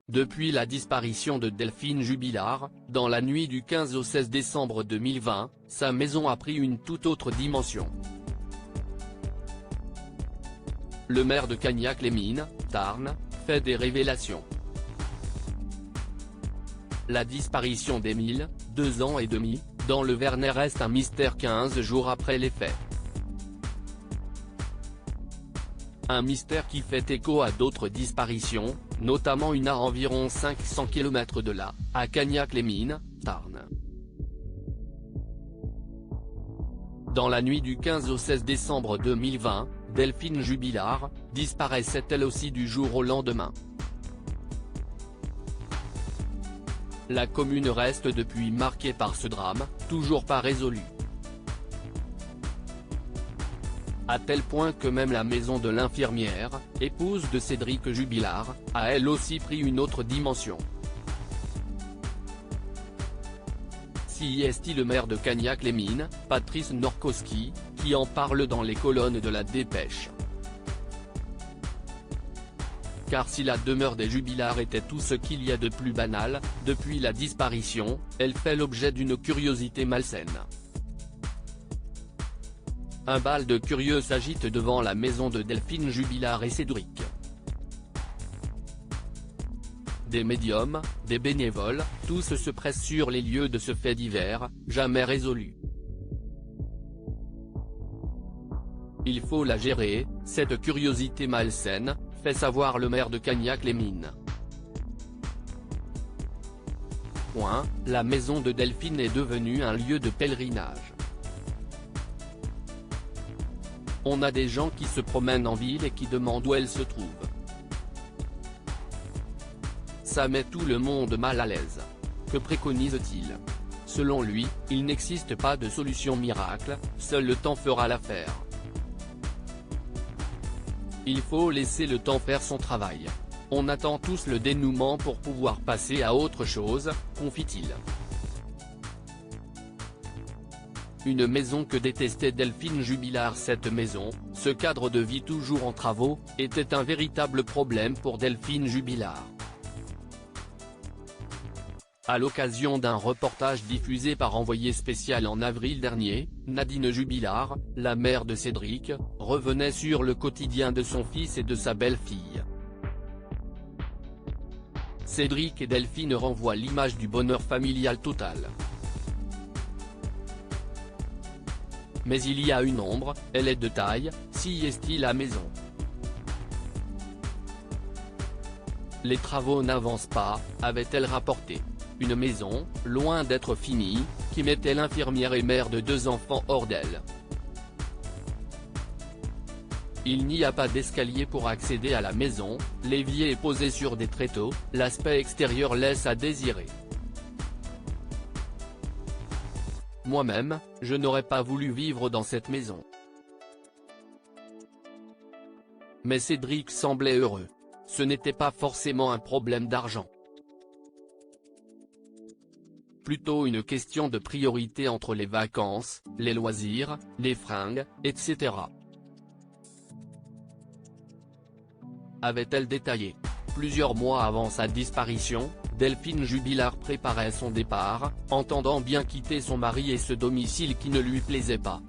Depuis la disparition de Delphine Jubilard, dans la nuit du 15 au 16 décembre 2020, sa maison a pris une toute autre dimension. Le maire de Cagnac-les-Mines, Tarn, fait des révélations. La disparition d'Émile, 2 ans et demi, dans le Vernet reste un mystère 15 jours après les faits. Un mystère qui fait écho à d'autres disparitions, notamment une à environ 500 km de là, à Cagnac-les-Mines, Tarn. Dans la nuit du 15 au 16 décembre 2020, Delphine Jubilard disparaissait elle aussi du jour au lendemain. La commune reste depuis marquée par ce drame, toujours pas résolu. À tel point que même la maison de l'infirmière, épouse de Cédric Jubilard, a elle aussi pris une autre dimension. Si est le maire de Cagnac-les-Mines, Patrice Norkowski, qui en parle dans les colonnes de la Dépêche. Car si la demeure des Jubilard était tout ce qu'il y a de plus banal, depuis la disparition, elle fait l'objet d'une curiosité malsaine. Un bal de curieux s'agite devant la maison de Delphine Jubilard et Cédric. Des médiums, des bénévoles, tous se pressent sur les lieux de ce fait divers, jamais résolu. Il faut la gérer, cette curiosité malsaine, fait savoir le maire de Cagnac-les-Mines. La maison de Delphine est devenue un lieu de pèlerinage. On a des gens qui se promènent en ville et qui demandent où elle se trouve. Ça met tout le monde mal à l'aise. Que préconise-t-il? Selon lui, il n'existe pas de solution miracle, seul le temps fera l'affaire. Il faut laisser le temps faire son travail. On attend tous le dénouement pour pouvoir passer à autre chose, confie-t-il. Une maison que détestait Delphine Jubilard. Cette maison, ce cadre de vie toujours en travaux, était un véritable problème pour Delphine Jubilard. À l'occasion d'un reportage diffusé par Envoyé spécial en avril dernier, Nadine Jubilard, la mère de Cédric, revenait sur le quotidien de son fils et de sa belle-fille. Cédric et Delphine renvoient l'image du bonheur familial total. Mais il y a une ombre, elle est de taille, si est-il la maison. Les travaux n'avancent pas, avait-elle rapporté. Une maison, loin d'être finie, qui mettait l'infirmière et mère de 2 enfants hors d'elle. Il n'y a pas d'escalier pour accéder à la maison, l'évier est posé sur des tréteaux, l'aspect extérieur laisse à désirer. Moi-même, je n'aurais pas voulu vivre dans cette maison. Mais Cédric semblait heureux. Ce n'était pas forcément un problème d'argent. Plutôt une question de priorité entre les vacances, les loisirs, les fringues, etc. Avait-elle détaillé. Plusieurs mois avant sa disparition, Delphine Jubilard préparait son départ, entendant bien quitter son mari et ce domicile qui ne lui plaisait pas.